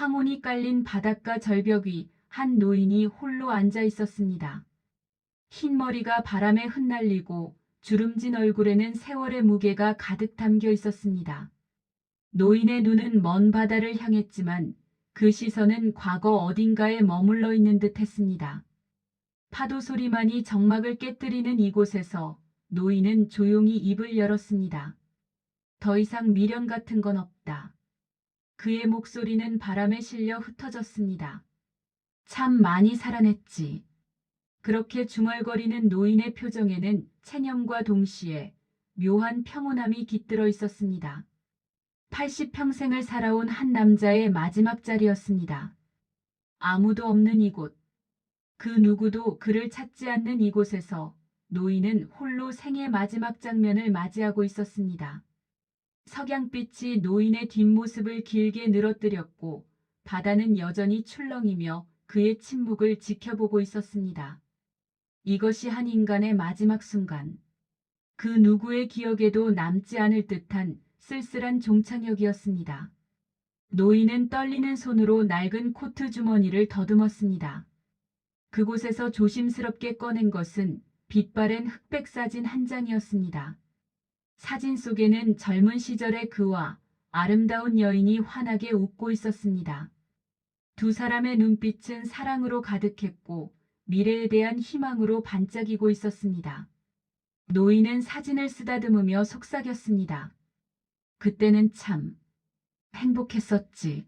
황혼이 깔린 바닷가 절벽 위 한 노인이 홀로 앉아 있었습니다. 흰 머리가 바람에 흩날리고 주름진 얼굴에는 세월의 무게가 가득 담겨 있었습니다. 노인의 눈은 먼 바다를 향했지만 그 시선은 과거 어딘가에 머물러 있는 듯 했습니다. 파도 소리만이 정막을 깨뜨리는 이곳에서 노인은 조용히 입을 열었습니다. 더 이상 미련 같은 건 없다. 그의 목소리는 바람에 실려 흩어졌습니다. 참 많이 살아냈지. 그렇게 중얼거리는 노인의 표정에는 체념과 동시에 묘한 평온함이 깃들어 있었습니다. 80평생을 살아온 한 남자의 마지막 자리였습니다. 아무도 없는 이곳, 그 누구도 그를 찾지 않는 이곳에서 노인은 홀로 생의 마지막 장면을 맞이하고 있었습니다. 석양빛이 노인의 뒷모습을 길게 늘어뜨렸고 바다는 여전히 출렁이며 그의 침묵을 지켜보고 있었습니다. 이것이 한 인간의 마지막 순간. 그 누구의 기억에도 남지 않을 듯한 쓸쓸한 종착역이었습니다. 노인은 떨리는 손으로 낡은 코트 주머니를 더듬었습니다. 그곳에서 조심스럽게 꺼낸 것은 빛바랜 흑백 사진 한 장이었습니다. 사진 속에는 젊은 시절의 그와 아름다운 여인이 환하게 웃고 있었습니다. 두 사람의 눈빛은 사랑으로 가득했고 미래에 대한 희망으로 반짝이고 있었습니다. 노인은 사진을 쓰다듬으며 속삭였습니다. 그때는 참 행복했었지.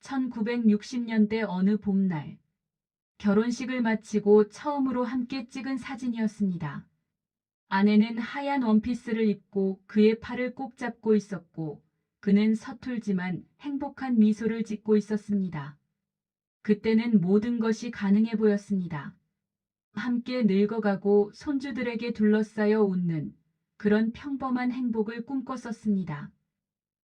1960년대 어느 봄날, 결혼식을 마치고 처음으로 함께 찍은 사진이었습니다. 아내는 하얀 원피스를 입고 그의 팔을 꼭 잡고 있었고 그는 서툴지만 행복한 미소를 짓고 있었습니다. 그때는 모든 것이 가능해 보였습니다. 함께 늙어가고 손주들에게 둘러싸여 웃는 그런 평범한 행복을 꿈꿨었습니다.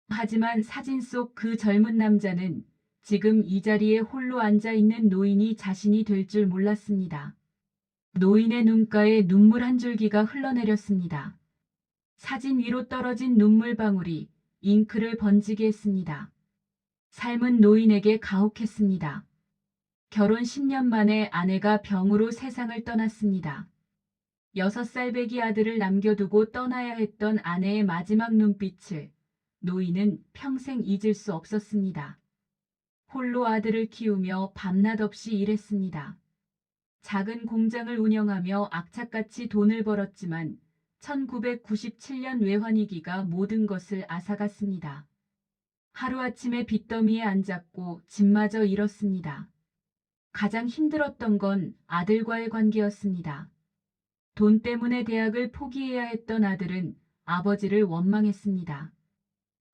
하지만 사진 속 그 젊은 남자는 지금 이 자리에 홀로 앉아 있는 노인이 자신이 될 줄 몰랐습니다. 노인의 눈가에 눈물 한 줄기가 흘러내렸습니다. 사진 위로 떨어진 눈물방울이 잉크를 번지게 했습니다. 삶은 노인에게 가혹했습니다. 결혼 10년 만에 아내가 병으로 세상을 떠났습니다. 6살 배기 아들을 남겨두고 떠나야 했던 아내의 마지막 눈빛을 노인은 평생 잊을 수 없었습니다. 홀로 아들을 키우며 밤낮 없이 일했습니다. 작은 공장을 운영하며 악착같이 돈을 벌었지만 1997년 외환위기가 모든 것을 앗아갔습니다. 하루아침에 빚더미에 앉았고 집마저 잃었습니다. 가장 힘들었던 건 아들과의 관계였습니다. 돈 때문에 대학을 포기해야 했던 아들은 아버지를 원망했습니다.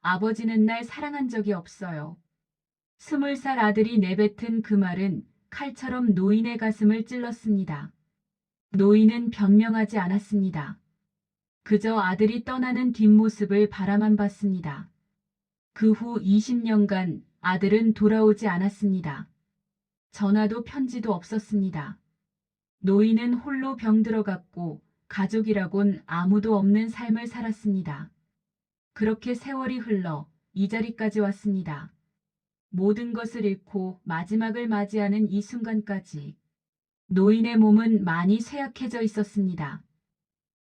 아버지는 날 사랑한 적이 없어요. 20살 아들이 내뱉은 그 말은 칼처럼 노인의 가슴을 찔렀습니다. 노인은 변명하지 않았습니다. 그저 아들이 떠나는 뒷모습을 바라만 봤습니다. 그 후 20년간 아들은 돌아오지 않았습니다. 전화도 편지도 없었습니다. 노인은 홀로 병들어갔고 가족이라곤 아무도 없는 삶을 살았습니다. 그렇게 세월이 흘러 이 자리까지 왔습니다. 모든 것을 잃고 마지막을 맞이하는 이 순간까지 노인의 몸은 많이 쇠약해져 있었습니다.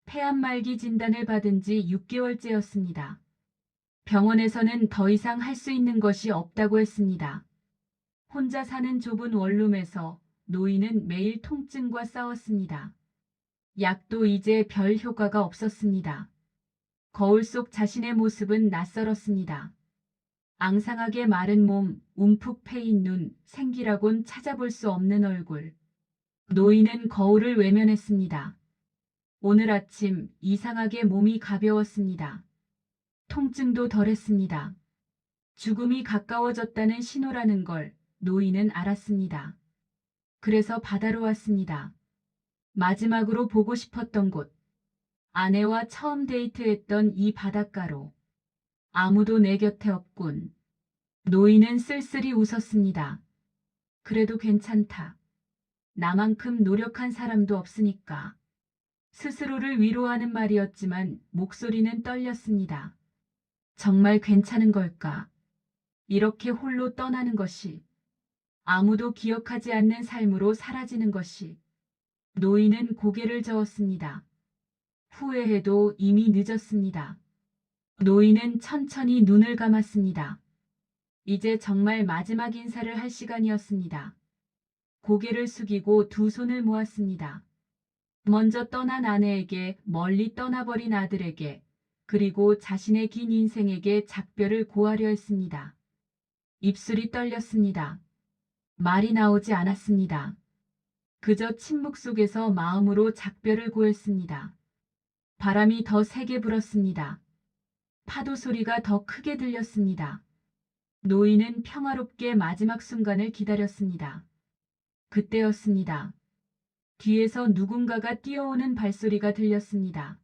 폐암 말기 진단을 받은 지 6개월째였습니다. 병원에서는 더 이상 할 수 있는 것이 없다고 했습니다. 혼자 사는 좁은 원룸에서 노인은 매일 통증과 싸웠습니다. 약도 이제 별 효과가 없었습니다. 거울 속 자신의 모습은 낯설었습니다. 앙상하게 마른 몸, 움푹 패인 눈, 생기라곤 찾아볼 수 없는 얼굴. 노인은 거울을 외면했습니다. 오늘 아침 이상하게 몸이 가벼웠습니다. 통증도 덜했습니다. 죽음이 가까워졌다는 신호라는 걸 노인은 알았습니다. 그래서 바다로 왔습니다. 마지막으로 보고 싶었던 곳. 아내와 처음 데이트했던 이 바닷가로. 아무도 내 곁에 없군. 노인은 쓸쓸히 웃었습니다. 그래도 괜찮다. 나만큼 노력한 사람도 없으니까. 스스로를 위로하는 말이었지만 목소리는 떨렸습니다. 정말 괜찮은 걸까? 이렇게 홀로 떠나는 것이, 아무도 기억하지 않는 삶으로 사라지는 것이. 노인은 고개를 저었습니다. 후회해도 이미 늦었습니다. 노인은 천천히 눈을 감았습니다. 이제 정말 마지막 인사를 할 시간이었습니다. 고개를 숙이고 두 손을 모았습니다. 먼저 떠난 아내에게, 멀리 떠나버린 아들에게, 그리고 자신의 긴 인생에게 작별을 고하려 했습니다. 입술이 떨렸습니다. 말이 나오지 않았습니다. 그저 침묵 속에서 마음으로 작별을 고했습니다. 바람이 더 세게 불었습니다. 파도 소리가 더 크게 들렸습니다. 노인은 평화롭게 마지막 순간을 기다렸습니다. 그때였습니다. 뒤에서 누군가가 뛰어오는 발소리가 들렸습니다.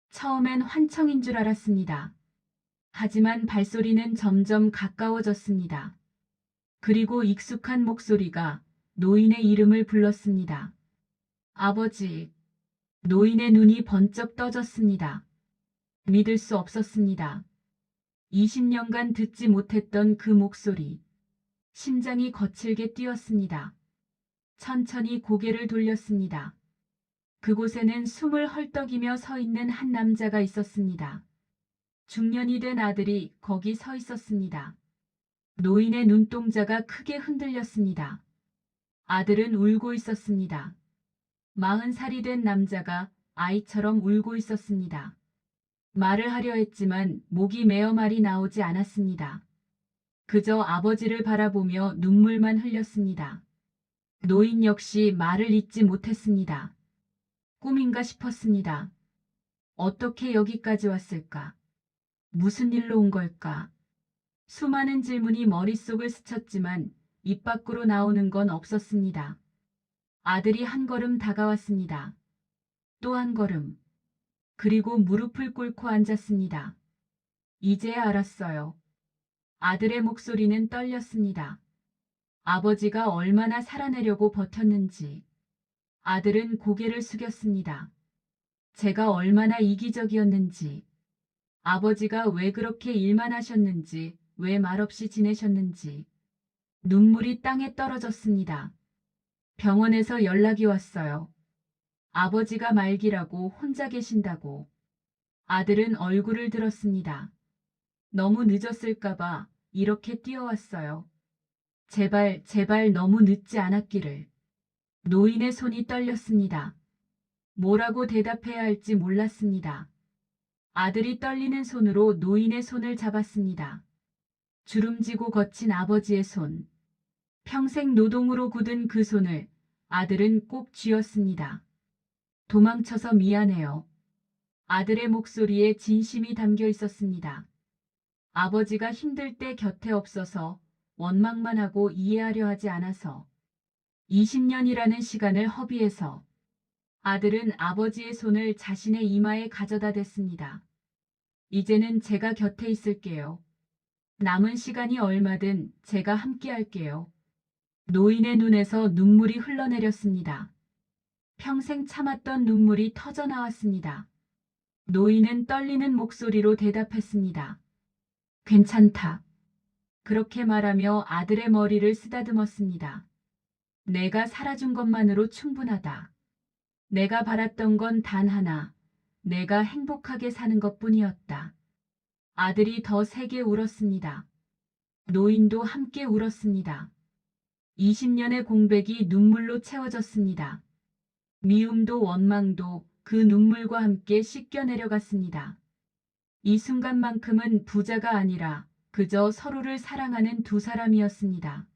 처음엔 환청인 줄 알았습니다. 하지만 발소리는 점점 가까워졌습니다. 그리고 익숙한 목소리가 노인의 이름을 불렀습니다. 아버지. 노인의 눈이 번쩍 떠졌습니다. 믿을 수 없었습니다. 20년간 듣지 못했던 그 목소리. 심장이 거칠게 뛰었습니다. 천천히 고개를 돌렸습니다. 그곳에는 숨을 헐떡이며 서 있는 한 남자가 있었습니다. 중년이 된 아들이 거기 서 있었습니다. 노인의 눈동자가 크게 흔들렸습니다. 아들은 울고 있었습니다. 40살이 된 남자가 아이처럼 울고 있었습니다. 말을 하려 했지만 목이 메어 말이 나오지 않았습니다. 그저 아버지를 바라보며 눈물만 흘렸습니다. 노인 역시 말을 잇지 못했습니다. 꿈인가 싶었습니다. 어떻게 여기까지 왔을까? 무슨 일로 온 걸까? 수많은 질문이 머릿속을 스쳤지만 입 밖으로 나오는 건 없었습니다. 아들이 한 걸음 다가왔습니다. 또 한 걸음. 그리고 무릎을 꿇고 앉았습니다. 이제야 알았어요. 아들의 목소리는 떨렸습니다. 아버지가 얼마나 살아내려고 버텼는지. 아들은 고개를 숙였습니다. 제가 얼마나 이기적이었는지. 아버지가 왜 그렇게 일만 하셨는지, 왜 말없이 지내셨는지. 눈물이 땅에 떨어졌습니다. 병원에서 연락이 왔어요. 아버지가 말기라고 혼자 계신다고. 아들은 얼굴을 들었습니다. 너무 늦었을까봐 이렇게 뛰어왔어요. 제발, 제발 너무 늦지 않았기를. 노인의 손이 떨렸습니다. 뭐라고 대답해야 할지 몰랐습니다. 아들이 떨리는 손으로 노인의 손을 잡았습니다. 주름지고 거친 아버지의 손. 평생 노동으로 굳은 그 손을 아들은 꼭 쥐었습니다. 도망쳐서 미안해요. 아들의 목소리에 진심이 담겨 있었습니다. 아버지가 힘들 때 곁에 없어서, 원망만 하고 이해하려 하지 않아서, 20년이라는 시간을 허비해서. 아들은 아버지의 손을 자신의 이마에 가져다 댔습니다. 이제는 제가 곁에 있을게요. 남은 시간이 얼마든 제가 함께 할게요. 노인의 눈에서 눈물이 흘러내렸습니다. 평생 참았던 눈물이 터져 나왔습니다. 노인은 떨리는 목소리로 대답했습니다. 괜찮다. 그렇게 말하며 아들의 머리를 쓰다듬었습니다. 내가 살아준 것만으로 충분하다. 내가 바랐던 건 단 하나. 내가 행복하게 사는 것뿐이었다. 아들이 더 세게 울었습니다. 노인도 함께 울었습니다. 20년의 공백이 눈물로 채워졌습니다. 미움도 원망도 그 눈물과 함께 씻겨 내려갔습니다. 이 순간만큼은 부자가 아니라 그저 서로를 사랑하는 두 사람이었습니다.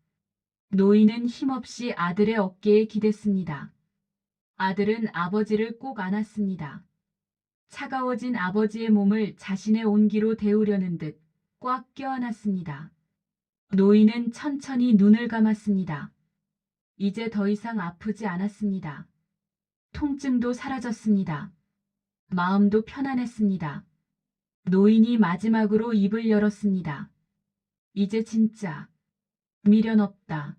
노인은 힘없이 아들의 어깨에 기댔습니다. 아들은 아버지를 꼭 안았습니다. 차가워진 아버지의 몸을 자신의 온기로 데우려는 듯 꽉 껴안았습니다. 노인은 천천히 눈을 감았습니다. 이제 더 이상 아프지 않았습니다. 통증도 사라졌습니다. 마음도 편안했습니다. 노인이 마지막으로 입을 열었습니다. 이제 진짜 미련 없다.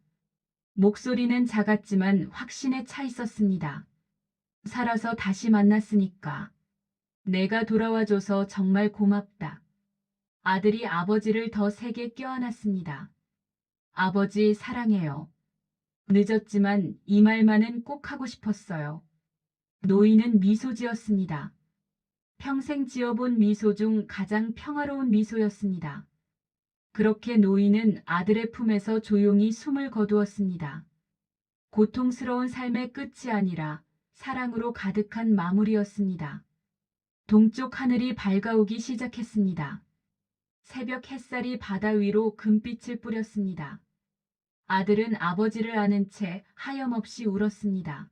목소리는 작았지만 확신에 차 있었습니다. 살아서 다시 만났으니까. 내가 돌아와줘서 정말 고맙다. 아들이 아버지를 더 세게 껴안았습니다. 아버지 사랑해요. 늦었지만 이 말만은 꼭 하고 싶었어요. 노인은 미소 지었습니다. 평생 지어본 미소 중 가장 평화로운 미소였습니다. 그렇게 노인은 아들의 품에서 조용히 숨을 거두었습니다. 고통스러운 삶의 끝이 아니라 사랑으로 가득한 마무리였습니다. 동쪽 하늘이 밝아오기 시작했습니다. 새벽 햇살이 바다 위로 금빛을 뿌렸습니다. 아들은 아버지를 안은 채 하염없이 울었습니다.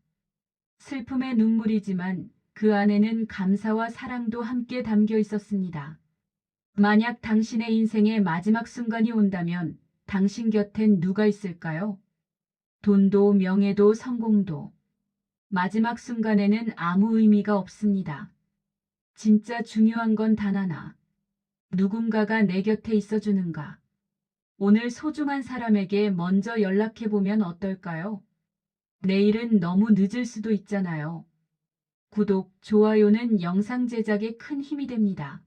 슬픔의 눈물이지만 그 안에는 감사와 사랑도 함께 담겨 있었습니다. 만약 당신의 인생의 마지막 순간이 온다면 당신 곁엔 누가 있을까요? 돈도 명예도 성공도. 마지막 순간에는 아무 의미가 없습니다. 진짜 중요한 건 단 하나. 누군가가 내 곁에 있어주는가. 오늘 소중한 사람에게 먼저 연락해보면 어떨까요? 내일은 너무 늦을 수도 있잖아요. 구독, 좋아요는 영상 제작에 큰 힘이 됩니다.